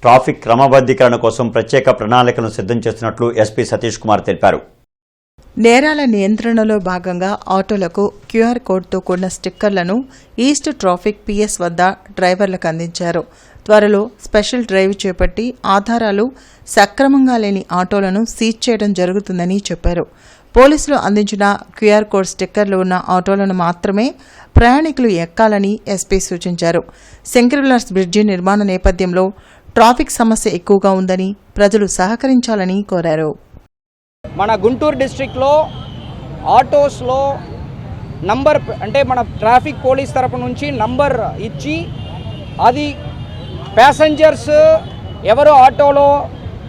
Traffic క్రమబద్ధీకరణ కోసం ప్రత్యేక ప్రణాళికలను సిద్ధం చేస్తున్నట్లు ఎస్పీ సతీష్ కుమార్ తెలిపారు. నేరాల నియంత్రణలో భాగంగా ఆటోలకు క్యూఆర్ కోడ్తో కూడిన స్టిక్కర్లను ఈస్ట్ ట్రాఫిక్ పిఎస్ వద్ద డ్రైవర్లకు అందించారు. త్వరలో స్పెషల్ డ్రైవ్ చేపట్టి ఆధారాలు సక్రమంగా లేని ఆటోలను సీజ్ చేయడం జరుగుతుందని చెప్పారు. పోలీసులు అందించిన క్యూఆర్ కోడ్ స్టిక్కర్లు ఉన్న ఆటోలను మాత్రమే ప్రయాణికులు ఎక్కాలని ఎస్పీ సూచించారు. శంకర్విలాస్ బ్రిడ్జి నిర్మాణ నేపథ్యంలో ట్రాఫిక్ సమస్య ఎక్కువగా ఉందని ప్రజలు సహకరించాలని కోరారు. మన గుంటూరు డిస్ట్రిక్ట్లో ఆటోస్లో నంబర్ అంటే మన ట్రాఫిక్ పోలీస్ తరపు నుంచి నంబర్ ఇచ్చి అది ప్యాసింజర్స్ ఎవరు ఆటోలో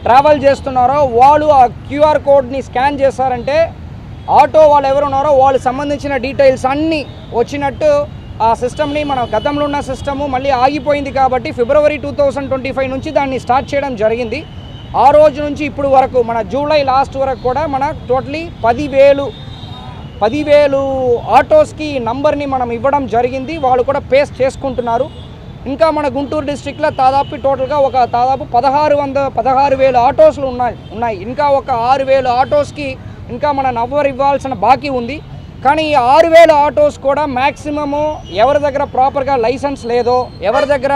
ట్రావెల్ చేస్తున్నారో వాళ్ళు ఆ క్యూఆర్ కోడ్ని స్కాన్ చేశారంటే ఆటో వాళ్ళు ఎవరు ఉన్నారో వాళ్ళు సంబంధించిన డీటెయిల్స్ అన్నీ వచ్చినట్టు ఆ సిస్టమ్ని మన గతంలో ఉన్న సిస్టము మళ్ళీ ఆగిపోయింది కాబట్టి ఫిబ్రవరి 2025 నుంచి దాన్ని స్టార్ట్ చేయడం జరిగింది. ఆ రోజు నుంచి ఇప్పుడు వరకు మన జూలై లాస్ట్ వరకు కూడా మన టోటలీ 10,000 ఆటోస్కి ఈ నంబర్ని మనం ఇవ్వడం జరిగింది. వాళ్ళు కూడా పేస్ట్ చేసుకుంటున్నారు. ఇంకా మన గుంటూరు డిస్ట్రిక్ట్లో టోటల్గా ఒక 16,000 ఆటోస్లు ఉన్నాయి. ఇంకా ఒక 6,000 ఆటోస్కి ఇంకా మన నంబర్ ఇవ్వాల్సిన బాకీ ఉంది. కానీ ఈ 6,000 ఆటోస్ కూడా మ్యాక్సిమము ఎవరి దగ్గర ప్రాపర్గా లైసెన్స్ లేదో, ఎవరి దగ్గర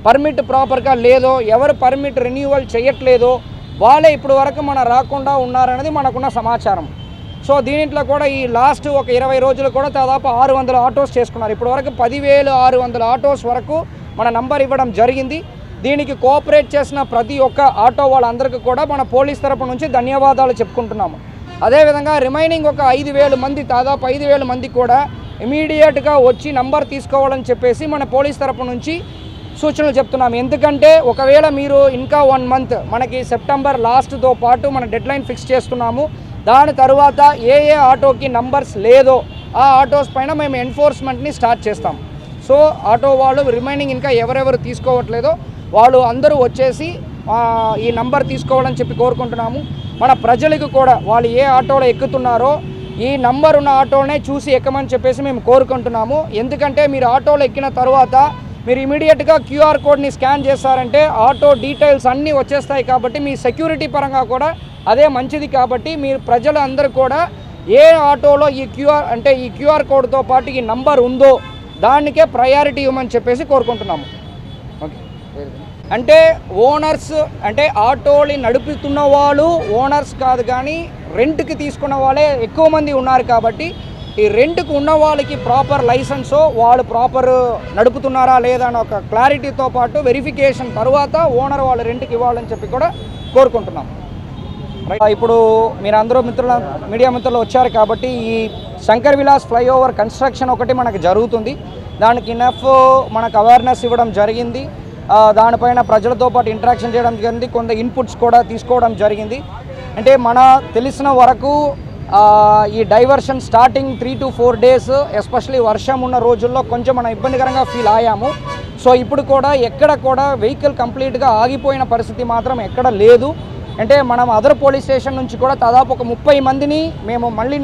పర్మిట్ ప్రాపర్గా లేదో, ఎవరు పర్మిట్ రెన్యూవల్ చేయట్లేదో వాళ్ళే ఇప్పుడు వరకు మన రాకుండా ఉన్నారనేది మనకున్న సమాచారం. సో దీంట్లో కూడా ఈ లాస్ట్ ఒక 20 రోజులు కూడా దాదాపు 600 ఆటోస్ చేసుకున్నారు. ఇప్పుడు వరకు 10,600 ఆటోస్ వరకు మన నంబర్ ఇవ్వడం జరిగింది. దీనికి కోఆపరేట్ చేసిన ప్రతి ఒక్క ఆటో వాళ్ళందరికీ కూడా మన పోలీస్ తరపు నుంచి ధన్యవాదాలు చెప్పుకుంటున్నాము. అదేవిధంగా రిమైనింగ్ ఒక 5,000 మంది దాదాపు 5,000 మంది కూడా ఇమీడియట్గా వచ్చి నంబర్ తీసుకోవాలని చెప్పేసి మన పోలీస్ తరపు నుంచి సూచనలు చెప్తున్నాము. ఎందుకంటే ఒకవేళ మీరు ఇంకా 1 మంత్ మనకి సెప్టెంబర్ లాస్ట్తో పాటు మన డెడ్లైన్ ఫిక్స్ చేస్తున్నాము. దాని తర్వాత ఏ ఆటోకి నంబర్స్ లేదో ఆ ఆటోస్ పైన మేము ఎన్ఫోర్స్మెంట్ని స్టార్ట్ చేస్తాం. సో ఆటో వాళ్ళు రిమైనింగ్ ఇంకా ఎవరెవరు తీసుకోవట్లేదో వాళ్ళు అందరూ వచ్చేసి ఈ నంబర్ తీసుకోవాలని చెప్పి కోరుకుంటున్నాము. మన ప్రజలకు కూడా వాళ్ళు ఏ ఆటోలో ఎక్కుతున్నారో ఈ నంబర్ ఉన్న ఆటోనే చూసి ఎక్కమని చెప్పేసి మేము కోరుకుంటున్నాము. ఎందుకంటే మీరు ఆటోలో ఎక్కిన తర్వాత మీరు ఇమీడియట్గా క్యూఆర్ కోడ్ని స్కాన్ చేస్తారంటే ఆటో డీటెయిల్స్ అన్నీ వచ్చేస్తాయి. కాబట్టి మీ సెక్యూరిటీ పరంగా కూడా అదే మంచిది. కాబట్టి మీరు ప్రజలు అందరూ కూడా ఏ ఆటోలో ఈ క్యూఆర్ కోడ్తో పాటు ఈ నంబర్ ఉందో దానికే ప్రయారిటీ ఇవ్వమని చెప్పేసి కోరుకుంటున్నాము. ఓకే, అంటే ఓనర్స్ అంటే ఆటోని నడుపుతున్న వాళ్ళు ఓనర్స్ కాదు, కానీ రెంట్కి తీసుకున్న వాళ్ళే ఎక్కువ మంది ఉన్నారు. కాబట్టి ఈ రెంట్కు ఉన్న వాళ్ళకి ప్రాపర్ లైసెన్సో వాళ్ళు ప్రాపర్ నడుపుతున్నారా లేదా అని ఒక క్లారిటీతో పాటు వెరిఫికేషన్ తర్వాత ఓనర్ వాళ్ళు రెంట్కి ఇవ్వాలని చెప్పి కూడా కోరుకుంటున్నాం. ఇప్పుడు మీరు అందరూ మీడియా మిత్రులు వచ్చారు కాబట్టి ఈ శంకర్ విలాస్ ఫ్లైఓవర్ కన్స్ట్రక్షన్ ఒకటి మనకు జరుగుతుంది. దానికి ఇనఫ్ మనకు అవేర్నెస్ ఇవ్వడం జరిగింది. దానిపైన ప్రజలతో పాటు ఇంటరాక్షన్ చేయడం జరిగింది. కొంత ఇన్పుట్స్ కూడా తీసుకోవడం జరిగింది. అంటే మన తెలిసిన వరకు ఈ diversion starting 3 to 4 days especially వర్షం ఉన్న రోజుల్లో కొంచెం మనం ఇబ్బందికరంగా ఫీల్ అయ్యాము. సో ఇప్పుడు కూడా ఎక్కడ కూడా వెహికల్ కంప్లీట్గా ఆగిపోయిన పరిస్థితి మాత్రం ఎక్కడ లేదు. అంటే మనం అదర్ పోలీస్ స్టేషన్ నుంచి కూడా దాదాపు ఒక 30 మందిని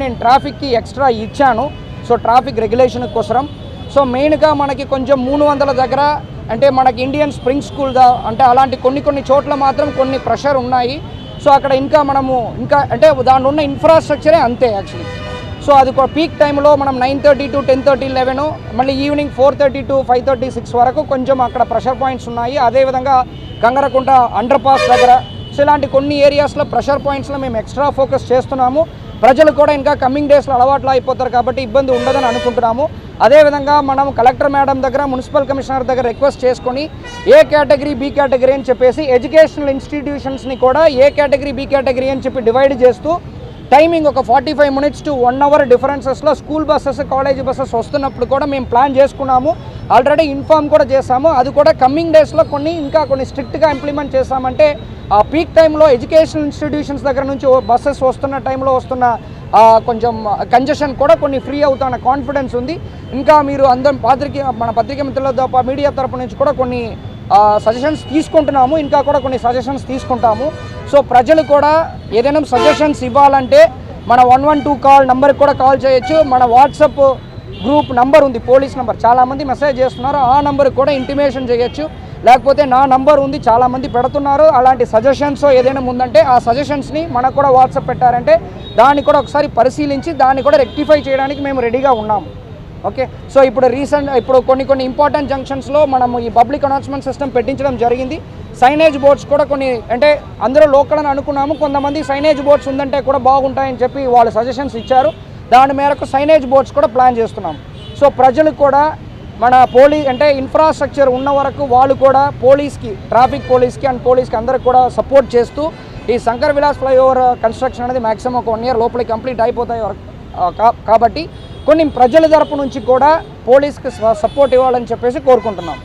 నేను ట్రాఫిక్కి ఎక్స్ట్రా ఇచ్చాను. సో ట్రాఫిక్ రెగ్యులేషన్ కోసం. సో మెయిన్గా మనకి కొంచెం 300 దగ్గర అంటే మనకి ఇండియన్ స్ప్రింగ్ స్కూల్ అంటే అలాంటి కొన్ని చోట్ల మాత్రం కొన్ని ప్రెషర్ ఉన్నాయి. సో అక్కడ మనము అంటే దాంట్లో ఉన్న ఇన్ఫ్రాస్ట్రక్చరే అంతే యాక్చువల్లీ. సో అది పీక్ టైంలో మనం 9:30 to 10:30, 11 మళ్ళీ ఈవినింగ్ 4:30 to 5:30, 6 వరకు కొంచెం అక్కడ ప్రెషర్ పాయింట్స్ ఉన్నాయి. అదేవిధంగా గంగరకుంట అండర్ పాస్ దగ్గర సో ఇలాంటి కొన్ని ఏరియాస్లో ప్రెషర్ పాయింట్స్లో మేము ఎక్స్ట్రా ఫోకస్ చేస్తున్నాము. ప్రజలు కూడా ఇంకా కమింగ్ డేస్లో అలవాట్లు అయిపోతారు కాబట్టి ఇబ్బంది ఉండదని అనుకుంటున్నాము. అదేవిధంగా మనం కలెక్టర్ మేడం దగ్గర మున్సిపల్ కమిషనర్ దగ్గర రిక్వెస్ట్ చేసుకొని ఏ కేటగిరీ బి కేటగిరీ అని చెప్పేసి ఎడ్యుకేషనల్ ఇన్స్టిట్యూషన్స్ని కూడా ఏ కేటగిరీ బి కేటగిరీ అని చెప్పి డివైడ్ చేస్తూ టైమింగ్ ఒక 45 minutes to 1 hour డిఫరెన్సెస్లో స్కూల్ బస్సెస్ కాలేజ్ బస్సెస్ వస్తున్నప్పుడు కూడా మేము ప్లాన్ చేసుకున్నాము. ఆల్రెడీ ఇన్ఫార్మ్ కూడా చేశాము. అది కూడా కమింగ్ డేస్లో కొన్ని స్ట్రిక్ట్గా ఇంప్లిమెంట్ చేస్తామంటే ఆ పీక్ టైంలో ఎడ్యుకేషనల్ ఇన్స్టిట్యూషన్స్ దగ్గర నుంచి బస్సెస్ వస్తున్న టైంలో వస్తున్న కొంచెం కంజెషన్ కూడా కొన్ని ఫ్రీ అవుతాన్న కాన్ఫిడెన్స్ ఉంది. ఇంకా మీరు అందరం మన పత్రికా మిత్రులతో మీడియా తరపు నుంచి కూడా కొన్ని సజెషన్స్ తీసుకుంటున్నాము. ఇంకా కూడా కొన్ని సజెషన్స్ తీసుకుంటాము. సో ప్రజలు కూడా ఏదైనా సజెషన్స్ ఇవ్వాలంటే మన 112 నంబర్కి కూడా కాల్ చేయొచ్చు. మన వాట్సాప్ గ్రూప్ నంబర్ ఉంది, పోలీస్ నంబర్, చాలామంది మెసేజ్ చేస్తున్నారు. ఆ నంబర్కి కూడా ఇంటిమేషన్ చేయొచ్చు. లేకపోతే నా నంబర్ ఉంది, చాలామంది పెడుతున్నారు, అలాంటి సజెషన్స్ ఏదైనా ఉందంటే ఆ సజెషన్స్ని మనకు కూడా వాట్సాప్ పెట్టారంటే దాన్ని కూడా ఒకసారి పరిశీలించి దాన్ని కూడా రెక్టిఫై చేయడానికి మేము రెడీగా ఉన్నాము. ఓకే, సో ఇప్పుడు కొన్ని ఇంపార్టెంట్ జంక్షన్స్లో మనం ఈ పబ్లిక్ అనౌన్స్మెంట్ సిస్టమ్ పెట్టించడం జరిగింది. సైనేజ్ బోర్డ్స్ కూడా కొన్ని అంటే అందరూ లోకల్ అని అనుకున్నాము, కొంతమంది సైనేజ్ బోర్డ్స్ ఉందంటే కూడా బాగుంటాయని చెప్పి వాళ్ళు సజెషన్స్ ఇచ్చారు. దాని మేరకు సైనేజ్ బోర్డ్స్ కూడా ప్లాన్ చేస్తున్నాం. సో ప్రజలకు కూడా మన అంటే ఇన్ఫ్రాస్ట్రక్చర్ ఉన్న వరకు వాళ్ళు కూడా పోలీస్కి, ట్రాఫిక్ పోలీస్కి అండ్ పోలీస్కి అందరికి కూడా సపోర్ట్ చేస్తూ ఈ శంకర్ విలాస్ ఫ్లైఓవర్ కన్స్ట్రక్షన్ అనేది మ్యాక్సిమం ఒక 1 year లోపలికి కంప్లీట్ అయిపోతాయి కాబట్టి కొన్ని ప్రజల తరపు నుంచి కూడా పోలీస్కి సపోర్ట్ ఇవ్వాలని చెప్పేసి కోరుకుంటున్నాం.